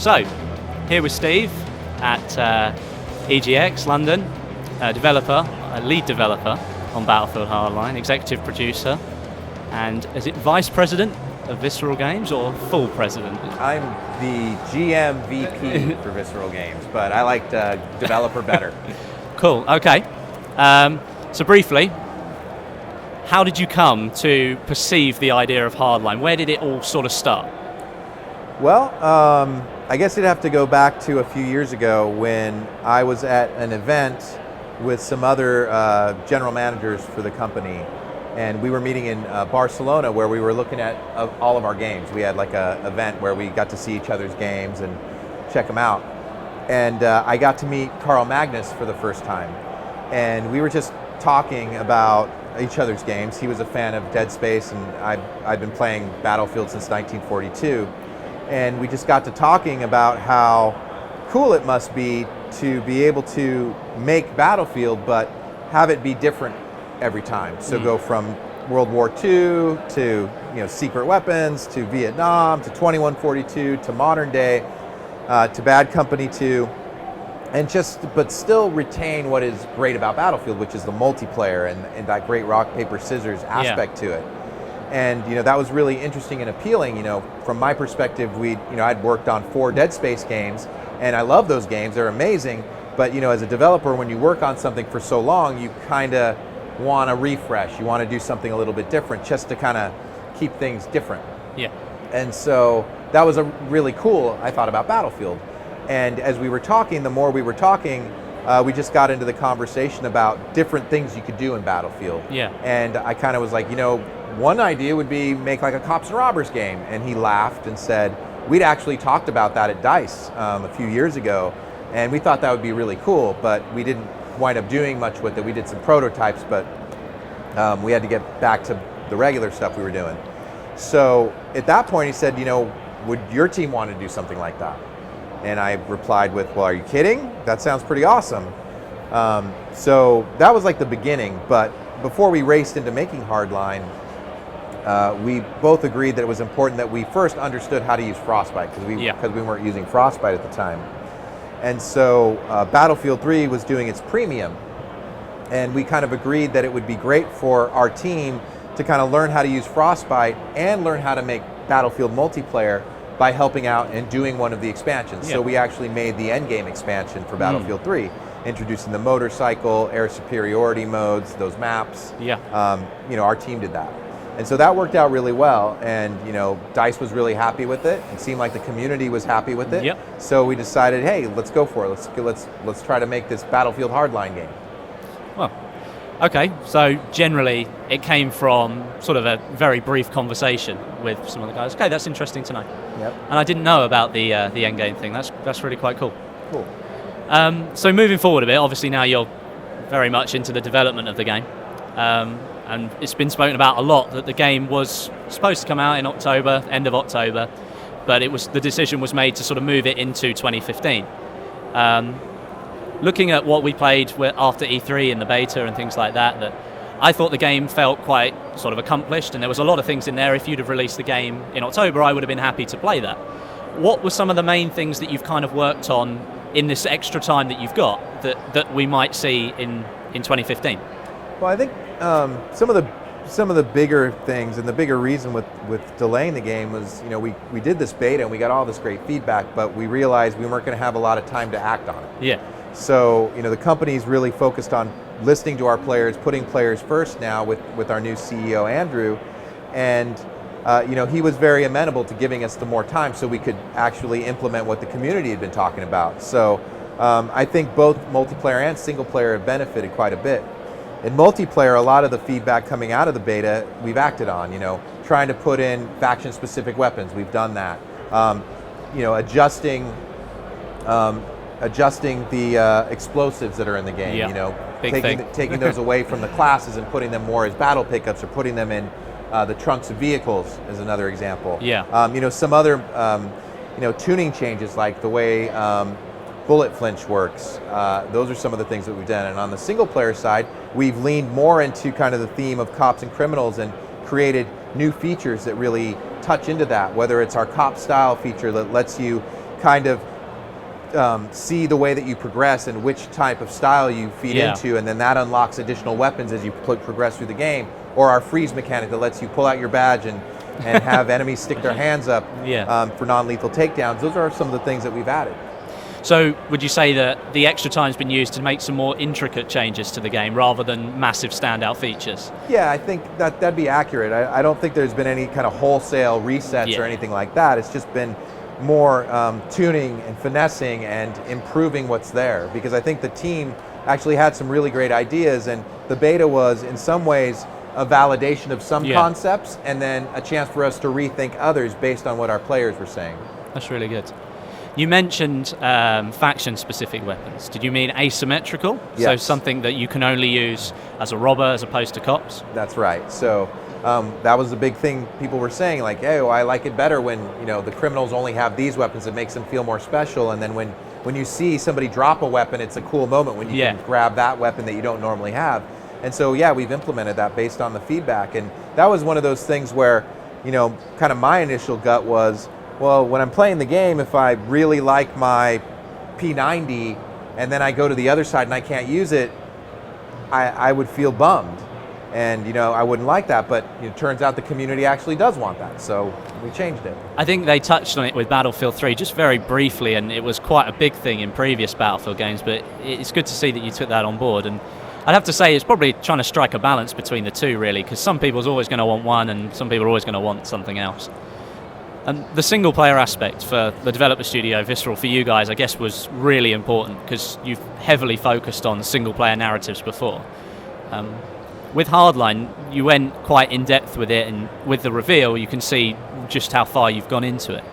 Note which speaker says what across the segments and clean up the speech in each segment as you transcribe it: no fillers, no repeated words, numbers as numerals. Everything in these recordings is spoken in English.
Speaker 1: So, here with Steve at EGX London, a lead developer on Battlefield Hardline, executive producer, and is it vice president of Visceral Games or full president?
Speaker 2: I'm the GM VP for Visceral Games, but I like developer better.
Speaker 1: Cool, okay. So briefly, how did you come to perceive the idea of Hardline? Where did it all sort of start?
Speaker 2: Well, I guess you'd have to go back to a few years ago when I was at an event with some other general managers for the company, and we were meeting in Barcelona where we were looking at all of our games. We had like an event where we got to see each other's games and check them out. And I got to meet Carl Magnus for the first time. And we were just talking about each other's games. He was a fan of Dead Space, and I've been playing Battlefield since 1942. And we just got to talking about how cool it must be to be able to make Battlefield, but have it be different every time. So go from World War II to secret weapons, to Vietnam, to 2142, to modern day, to Bad Company 2, but still retain what is great about Battlefield, which is the multiplayer and that great rock, paper, scissors aspect to it. And that was really interesting and appealing. From my perspective, I'd worked on 4 Dead Space games, and I love those games. They're amazing. But as a developer, when you work on something for so long, you kind of want to refresh. You want to do something a little bit different, just to kind of keep things different.
Speaker 1: Yeah.
Speaker 2: And so that was a really cool, I thought, about Battlefield. And as we were talking, the more we were talking, we just got into the conversation about different things you could do in Battlefield.
Speaker 1: Yeah.
Speaker 2: And I kind of was like, one idea would be make like a cops and robbers game. And he laughed and said, we'd actually talked about that at DICE a few years ago, and we thought that would be really cool, but we didn't wind up doing much with it. We did some prototypes, but we had to get back to the regular stuff we were doing. So at that point he said, would your team want to do something like that? And I replied with, well, are you kidding? That sounds pretty awesome. So that was like the beginning, but before we raced into making Hardline, we both agreed that it was important that we first understood how to use Frostbite, because we weren't using Frostbite at the time. And so Battlefield 3 was doing its premium, and we kind of agreed that it would be great for our team to kind of learn how to use Frostbite and learn how to make Battlefield multiplayer by helping out and doing one of the expansions. So we actually made the endgame expansion for Battlefield 3, introducing the motorcycle, air superiority modes, those maps. Our team did that. And so that worked out really well, and DICE was really happy with it. It seemed like the community was happy with it. So we decided, hey, let's go for it. Let's try to make this Battlefield Hardline game.
Speaker 1: Well, okay. So generally, it came from sort of a very brief conversation with some of the guys. Okay, that's interesting to know. And I didn't know about the endgame thing. That's really quite cool.
Speaker 2: Cool.
Speaker 1: So moving forward a bit, obviously now you're very much into the development of the game. And it's been spoken about a lot that the game was supposed to come out in October, end of October, but the decision was made to sort of move it into 2015. Looking at what we played after E3 in the beta and things like that I thought the game felt quite sort of accomplished, and there was a lot of things in there. If you'd have released the game in October, I would have been happy to play that. What were some of the main things that you've kind of worked on in this extra time that you've got that we might see in 2015?
Speaker 2: Well, I think some of the bigger things, and the bigger reason with delaying the game was, we did this beta and we got all this great feedback, but we realized we weren't going to have a lot of time to act on it. So the company's really focused on listening to our players, putting players first now with our new CEO Andrew, and he was very amenable to giving us the more time so we could actually implement what the community had been talking about. So I think both multiplayer and single player have benefited quite a bit. In multiplayer, a lot of the feedback coming out of the beta, we've acted on, trying to put in faction-specific weapons, we've done that. Adjusting the explosives that are in the game, taking those away from the classes and putting them more as battle pickups, or putting them in the trunks of vehicles is another example. Some other, tuning changes, like the way bullet flinch works. Those are some of the things that we've done. And on the single player side, we've leaned more into kind of the theme of cops and criminals and created new features that really touch into that, whether it's our cop style feature that lets you kind of see the way that you progress and which type of style you feed into, and then that unlocks additional weapons as you progress through the game. Or our freeze mechanic that lets you pull out your badge and have enemies stick their hands up for non-lethal takedowns. Those are some of the things that we've added.
Speaker 1: So would you say that the extra time's been used to make some more intricate changes to the game rather than massive standout features?
Speaker 2: Yeah, I think that'd be accurate. I don't think there's been any kind of wholesale resets or anything like that. It's just been more tuning and finessing and improving what's there, because I think the team actually had some really great ideas, and the beta was in some ways a validation of some concepts and then a chance for us to rethink others based on what our players were saying.
Speaker 1: That's really good. You mentioned faction-specific weapons. Did you mean asymmetrical?
Speaker 2: Yes.
Speaker 1: So something that you can only use as a robber as opposed to cops?
Speaker 2: That's right. So that was the big thing people were saying, like, hey, well, I like it better when the criminals only have these weapons. It makes them feel more special. And then when you see somebody drop a weapon, it's a cool moment when you can grab that weapon that you don't normally have. And so, we've implemented that based on the feedback. And that was one of those things where, kind of my initial gut was, well, when I'm playing the game, if I really like my P90 and then I go to the other side and I can't use it, I would feel bummed. And, I wouldn't like that. But it turns out the community actually does want that. So we changed it.
Speaker 1: I think they touched on it with Battlefield 3 just very briefly, and it was quite a big thing in previous Battlefield games. But it's good to see that you took that on board. And I'd have to say it's probably trying to strike a balance between the two, really, because some people's always going to want one and some people are always going to want something else. And the single-player aspect for the developer studio, Visceral, for you guys, I guess, was really important because you've heavily focused on single-player narratives before. With Hardline, you went quite in-depth with it, and with the reveal, you can see just how far you've gone into it.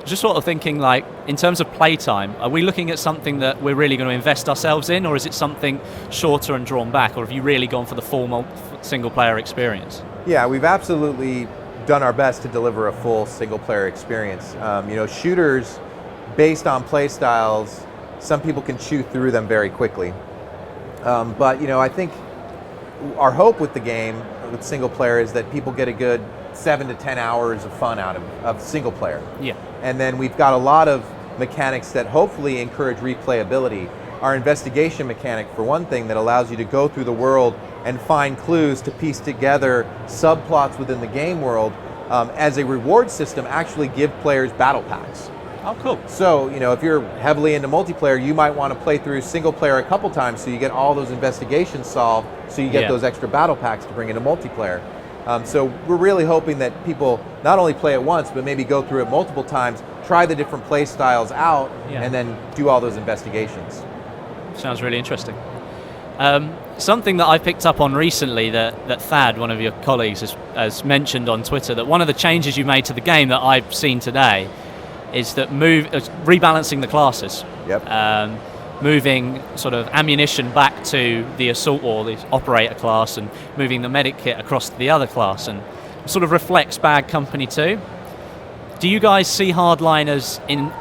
Speaker 1: Just sort of thinking, like, in terms of playtime, are we looking at something that we're really going to invest ourselves in, or is it something shorter and drawn back, or have you really gone for the full single-player experience?
Speaker 2: Yeah, we've absolutely done our best to deliver a full single-player experience. Shooters, based on play styles, some people can chew through them very quickly. But I think our hope with the game, with single-player, is that people get a good 7 to 10 hours of fun out of single player.
Speaker 1: Yeah.
Speaker 2: And then we've got a lot of mechanics that hopefully encourage replayability. Our investigation mechanic, for one thing, that allows you to go through the world and find clues to piece together subplots within the game world, as a reward system, actually give players battle packs.
Speaker 1: Oh, cool.
Speaker 2: So, if you're heavily into multiplayer, you might want to play through single player a couple times so you get all those investigations solved, so you get those extra battle packs to bring into multiplayer. So we're really hoping that people not only play it once, but maybe go through it multiple times, try the different play styles out, and then do all those investigations.
Speaker 1: Sounds really interesting. Something that I picked up on recently that Thad, one of your colleagues, has mentioned on Twitter, that one of the changes you made to the game that I've seen today is that rebalancing the classes.
Speaker 2: Yep.
Speaker 1: Moving sort of ammunition back to the assault or the operator class, and moving the medic kit across to the other class, and sort of reflects Bad Company 2. Do you guys see Hardline as in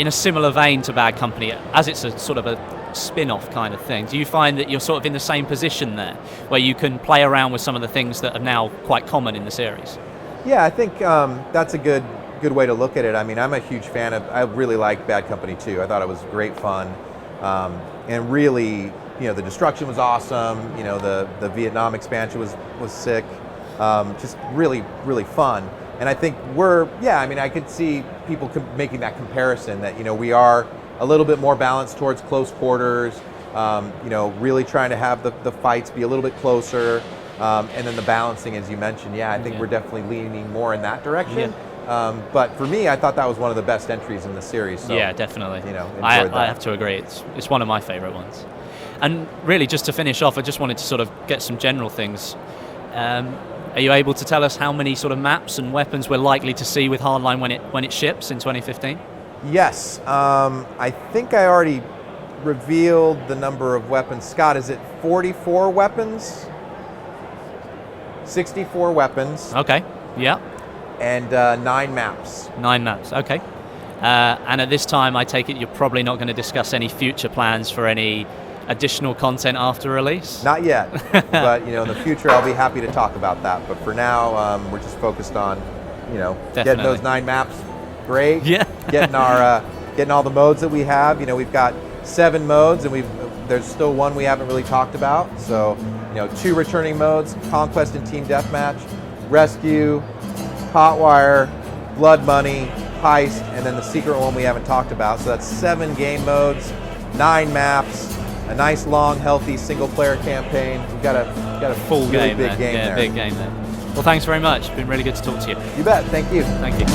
Speaker 1: a similar vein to Bad Company, as it's a sort of a spin-off kind of thing? Do you find that you're sort of in the same position there, where you can play around with some of the things that are now quite common in the series? Yeah,
Speaker 2: I think that's a good way to look at it. I mean, I'm a huge fan of, I really like Bad Company 2. I thought it was great fun. And really, the destruction was awesome. The Vietnam expansion was sick. Just really, really fun. And I think I could see people making that comparison that, we are a little bit more balanced towards close quarters, really trying to have the fights be a little bit closer. And then the balancing, as you mentioned, I think we're definitely leaning more in that direction. But for me, I thought that was one of the best entries in the series. So,
Speaker 1: yeah, definitely.
Speaker 2: I
Speaker 1: have to agree. It's one of my favorite ones. And really, just to finish off, I just wanted to sort of get some general things. Are you able to tell us how many sort of maps and weapons we're likely to see with Hardline when it ships in 2015?
Speaker 2: Yes. I think I already revealed the number of weapons. Scott, is it 44 weapons? 64 weapons.
Speaker 1: Okay. Yeah.
Speaker 2: And 9 maps.
Speaker 1: 9 maps, okay. And at this time, I take it you're probably not going to discuss any future plans for any additional content after release?
Speaker 2: Not yet, but in the future, I'll be happy to talk about that. But for now, we're just focused on, getting those 9 maps. Great.
Speaker 1: Yeah.
Speaker 2: Getting our getting all the modes that we have. We've got 7 modes, and there's still one we haven't really talked about. So, 2 returning modes: Conquest and Team Deathmatch, Rescue, Hotwire, Blood Money, Heist, and then the secret one we haven't talked about. So that's 7 game modes, 9 maps, a nice, long, healthy single-player campaign. We've got a
Speaker 1: Full
Speaker 2: really
Speaker 1: game
Speaker 2: big
Speaker 1: there.
Speaker 2: game
Speaker 1: Yeah,
Speaker 2: there.
Speaker 1: big game there. Well, thanks very much. It's been really good to talk to you.
Speaker 2: You bet. Thank you.
Speaker 1: Thank you.